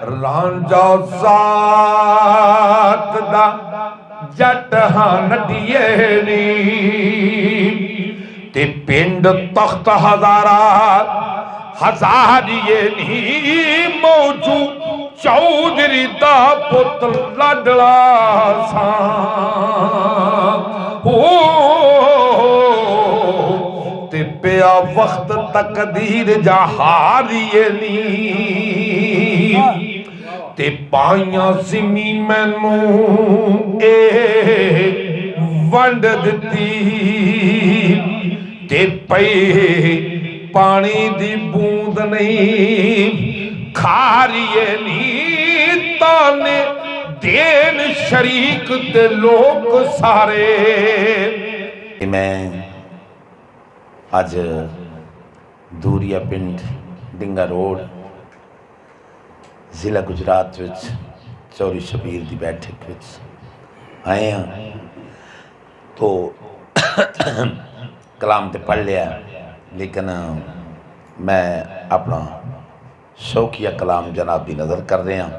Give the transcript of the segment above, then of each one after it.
ਰਾਂਝਾ ਜ਼ਾਤ ਦਾ ਜੱਟ ਹਾਂ ਨੱਡੀਏ ਨੀ ਤੇ ਪਿੰਡ ਤਖਤ ਹਜ਼ਾਰਾ ਹਜ਼ਾਰੀਏ ਨੀ ਮੌਜੂ ਚੌਧਰੀ ਦਾ ਪੁੱਤ ਲਾਡਲਾ ਸਾਂ ਤੇ ਪਿਆ ਵਕਤ ਤਕਦੀਰ ਜਾ ਹਾਰੀਏ ਨੀ ਤੇ ਪਾਈਆਂ ਸਿਮੀ ਮੈਨੂੰ ਇਹ ਵੰਡ ਦਿੱਤੀ ਤੇ ਪਈ ਪਾਣੀ ਦੀ ਬੂੰਦ ਨਹੀਂ ਖਾਰੀਏ ਨੀ ਤਾਨੇ ਦੇਨ ਸ਼ਰੀਕ ਤੇ ਲੋਕ ਸਾਰੇ। ਮੈਂ ਅੱਜ ਦੂਰੀਆ ਪਿੰਡ ਡਿੰਗਾ ਰੋਡ ਜ਼ਿਲ੍ਹਾ ਗੁਜਰਾਤ ਵਿੱਚ ਚੌਰੀ ਸ਼ਬੀਰ ਦੀ ਬੈਠਕ ਵਿੱਚ ਆਏ ਹਾਂ। ਤੋ ਕਲਾਮ ਤੇ ਪੜ੍ਹ ਲਿਆ, ਲੇਕਿਨ ਮੈਂ ਆਪਣਾ ਸ਼ੌਕੀਆ ਕਲਾਮ ਜਨਾਬ ਦੀ ਨਜ਼ਰ ਕਰ ਰਿਹਾ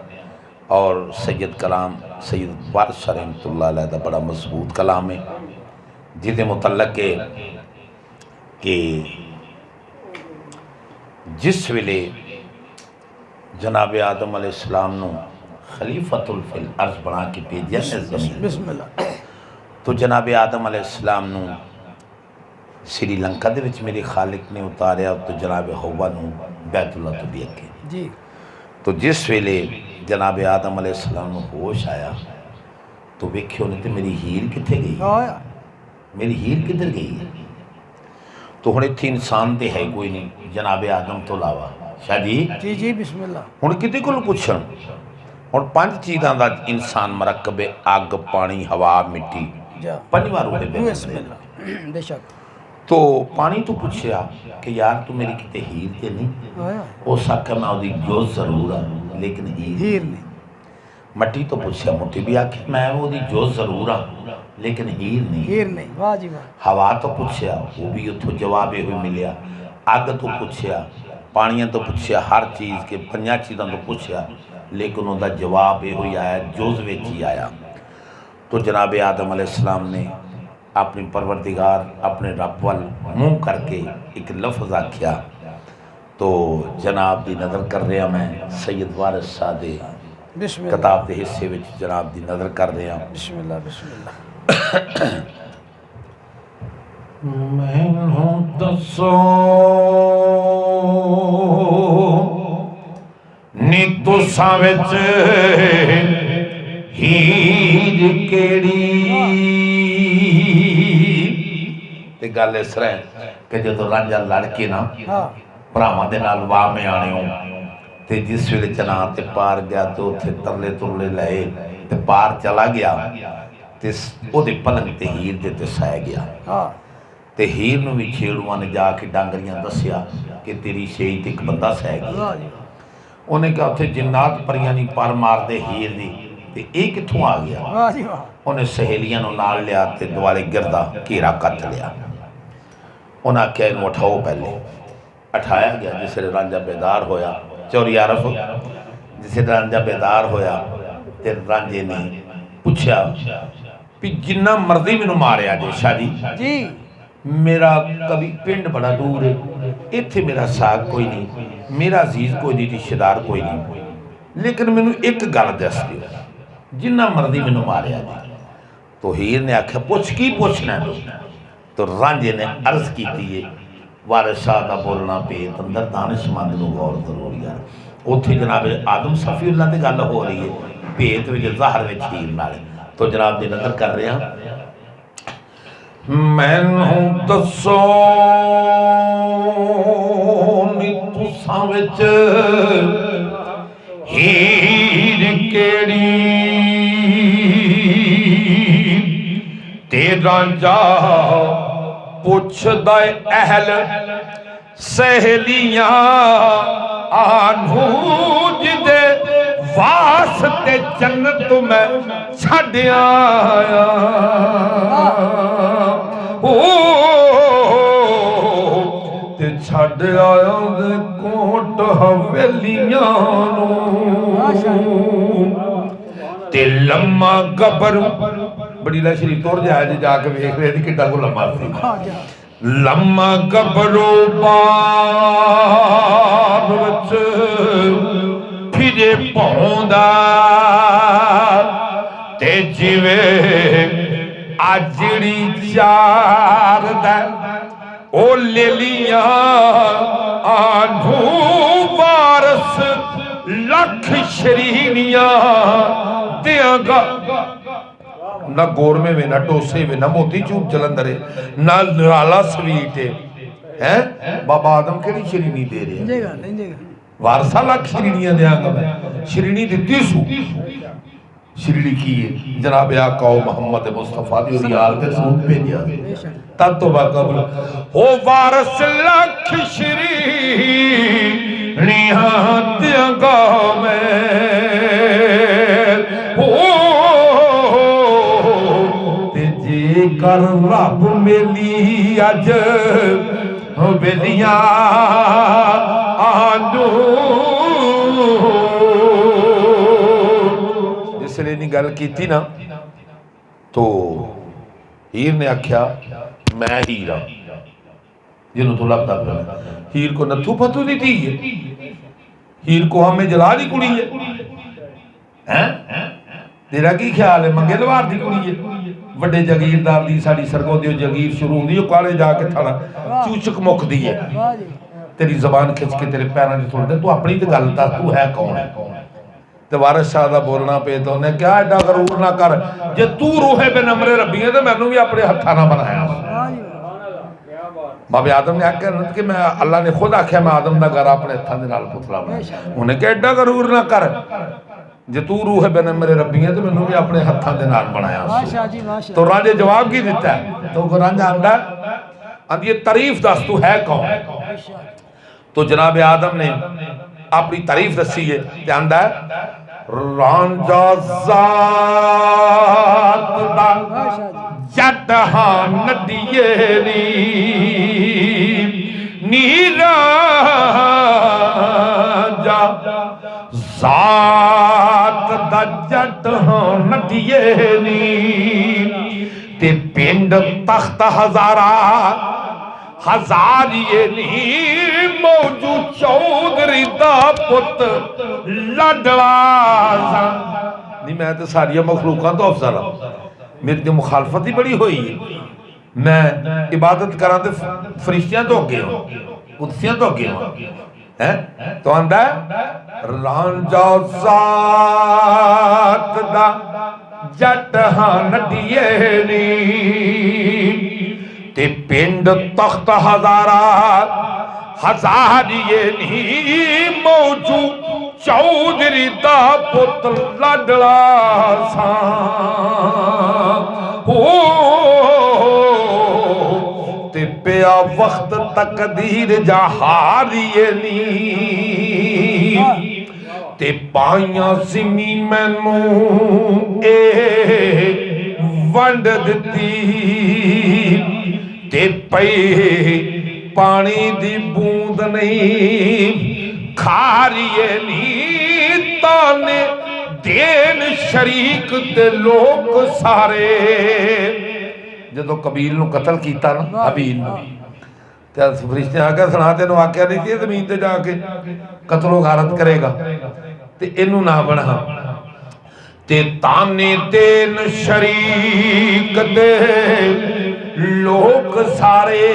ਔਰ ਸੈयद ਕਲਾਮ ਸੈयद ਵਾਰਿਸ ਸ਼ਾਹ ਰਹਿਮਤੁल्लाह अलैह ਦਾ बड़ा मजबूत कलाम है जिहदे मुतल्लक है कि जिस वेले जनाब आदम अलैहिस्सलाम नूं खलीफतुल फिल अर्ज़ बना के भेजा ज़मीन तो जनाब आदम अलैहिस्सलाम नूं श्रीलंका दे विच मेरे खालिक ने उतारिया तो जनाब हव्वा नूं बैतुल्लाह तो भी अगे जी। तो जिस वेले जनाब आदम अलैहिस्सलाम नूं होश आया तो वेख्यो ने तो मेरी हीर कित्थे गई, मेरी हीर किधर गई है। तो हुण इत्थे इंसान तो है कोई नहीं जनाब आदम तो इलावा। शाह जी जी जी बिस्मिल्लाह। हुण किते कोल पुछण, हुण पंज चीज़ां दा इंसान मरकब है, अग पानी हवा मिट्टी, पंजवां रूह है बेशक। तो पानी तो पूछया कि यार तू मेरी किते हीर ते नहीं, उस आख्या मैं ओदी जोत जरूर हाँ लेकिन हीर नहीं। मट्टी तो पूछया, मुट्ठी भी आखे मैं ओदी जोत जरूर हाँ लेकिन हीर नहीं। वाह जी वाह। हवा तो पूछया, वो भी उतो जवाब यो मिलिया। अग तो पूछया, पानिया तो पूछया, हर चीज़ के पंजा चीज़ों तो पूछया लेकिन उसका जवाब यो आया, जोज विच ही आया। तो जनाब आदम अलैहिस्सलाम ने अपनी परवरदिगार अपने रब वल मुँह करके एक लफ्ज़ आख्या। तो जनाब की नज़र कर रहा मैं सैयद वारिस शाह दे किताब के हिस्से में जनाब की नज़र कर रहा। बिस्मिल्लाह बिस्मिल्लाह। मैनू दसो नी तुसां विच हीर केड़ी। ते गल इस तरह कि जो रांझा लड़के ना भरावां दे नाल वाह में आने हो ते जिस वेले चना ते पार गया तो उत्थे तरले तुरले लाए ते पार चला गया ते ओदे पलंग ते हीर दे ते सै गया। ते हीर नूं भी छेड़ूआं ने जाके डांगरियां दस्सिया कि तेरी छेई ते एक बंदा सै गया। उन्हें कहा उत्थे जिन्नात परियां नहीं पर मारदे हीर दी ते ये कित्थों आ गया। उन्हें सहेलियां नूं नाल लिया ते दुआले गिरदा घेरा कट लिया। उन्हें आख्या इनू उठाओ, पहले उठाया गया। जिस रांझा बेदार होया, चौरी आरफ जिस रांझा बेदार होया ते रांझे ने पूछया भी जिन्ना मर्जी मैनू मारिया जे शाह जी, मेरा कभी पिंड बड़ा दूर है, इत्थे मेरा साग कोई नहीं, मेरा अजीज कोई नहीं, रिश्तेदार कोई नहीं, लेकिन मैनू एक गल दस दिओ, जिन्ना मर्जी मैनू मारिया जी। तो हीर ने आख्या पुछ की पूछना तू। तो रांझे ने अर्ज की है वारिस शाह का बोलना भेत अंदर दानिशमंद नूं गौर जरूर यार। उत्थे जनाब आदम सफीउल्लाह की गल हो रही है, भेत विच ज़हर विच हीर नाल। तो जनाब दी नज़र कर रहे हैं। मैनू दसो नी तुसां विच हीर केड़ी ते रांझा पुछदा अहल सहेलियां आनू जिदे वास्ते जन्नत मैं छड़ आया। ते छड़ आया कोट हवेलियां नूं ते लम्मा गबरू बड़ी ला शरीफ तोड़ जाए जाके वेख रहे कि को लम्मा सी लम्मा गबरू बार विच फिरे पौंदा ते जिवे आजड़ी चार दा ओ ले लिया आनू वारस लख शरीनिया देंगा ना गोरमे में ना डोसे में ना मोती चूर जलंधर ना निराला स्वीट है बाबा आदम केड़ी शरीनी दे रहे वारसा लख शरीनिया देंगा मैं शरीनी दिती सू शिरडी की जनाब आका मोहम्मद मुस्तफा दी और यार ते सूट भेजिया तब तो बाकबुल ओ वारस लख शरीनिया देंगा मैं ओ ते जे कर रब मेली अज बेलियां आनू जिसले इन्नी गल की ना तो हीर ने आख्या मैं हीर हाँ जिन्हों तो लभदा पिया हीर को नथू पतू दी धी है हीर को हमें जला दी कुड़ी है तेरा की ख्याल है मंगे लवार दी कुड़ी है वड्डे जगीरदार दी साडी सरगोदी जगीर शुरू होंदी काले जाके थड़ा चूचक मुकदी है तेरी जबान खिंच के तेरे पैरों च थोड़े तू अपनी तो गल दस तू है कौन है ते वारिस शाह दा बोलना पे तो उन्हें क्या एडा गरूर ना कर जे तू रूहे बेनमरे रब्बी है तो मैनू भी अपने हत्था ना बनाया बाबे आदम ने आख्या कि मैं अल्लाह ने खुद आख्या मैं आदम दा घर अपने हत्थां दे नाल पुतला बनाया उन्हें क्या एडा गरूर ना कर जे तू रूहे बेनमरे रब्बी है तो मैनू भी अपने हत्थां दे नाल बनाया तो राजे जवाब की दिता है तो रांझा आंदा आंदी तारीफ दस तू है कौन तो जनाब आदम ने अपनी तारीफ दसी है ते आंदा रांझा ज़ात दा जट हां नदिए नी रांझा ज़ात दा जट हां नदिए नी ते पिंड तख्त हजारा हजारिए नी मौजू चौधरी दा पुत लाडला नहीं मैं तो सारिया मखलूकां तो अफजल हाँ मेरी तो मुखालफत ही बड़ी हुई है मैं इबादत करा तो फरिश्तियां तो अगे हूँ कुदसियां तो अगे हूँ है तो आंदा रांझा ज़ात दा जट हां नदिए नी ते पिंड तख्त हजारा हजारिए नी मौजू चौधरी दा पुत लाडला सा ते पिया वक्त तकदीर जा हारिए नी ते पाइया सिमी मैनू ए वंड दिती ते पे पानी दी बूंद नहीं खारिए नी ताने देन शरीक ते लोग सारे जदों कबील नूं कतल कीता ना हबील नूं ते फरिश्ते आके सुना तेनू आख्या नहीं कि जमीन ते जाके कतलो गारत करेगा ते इनू ना बना ते ताने देन शरीक दे लोग सारे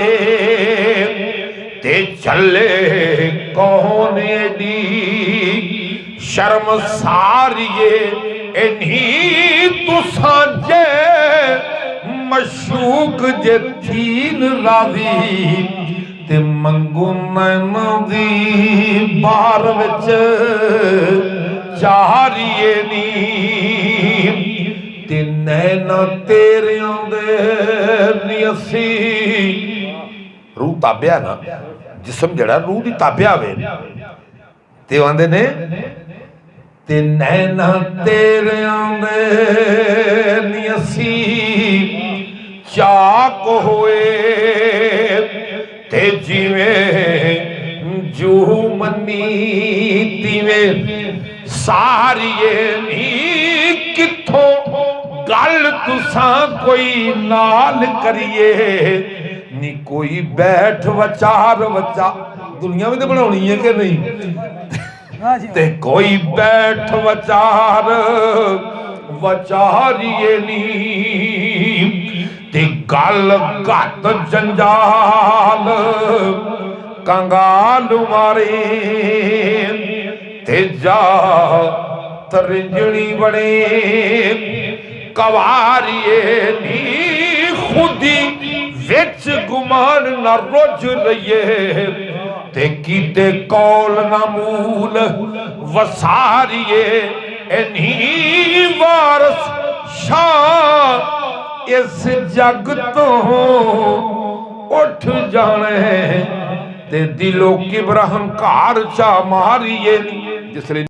ते चले कौन दी शर्म सारिए इन्हीं तुसा जे मशूक जे थीन रावी ते मंगू नैन दी बार विच चारिए नी ते नैना तेरियां दे नियसी रूह ताबिया ना जिसम जड़ा रूह दी ताबिया वे ते आंदे ने ते नैना तेरियां दे नियसी चाक होए ते जिवें जू मनी तिवें वसारिए नी किथों गल तुसां कोई नाल करिए नी कोई बैठ वचार वचा दुनिया में तो बनानी है कि नहीं ते कोई बैठ वचार वचारिए नी ते गल घट जंजाल कंगाल मारे ते जा तरंजनी बने कवारिए नी खुदी विच गुमान न रुझ रहिए ते कीते कौल न मूल वसारिए नी वारस शाह इस जग तो उठ जाने ते दिलो किबर हंकार चा मारिए जिसले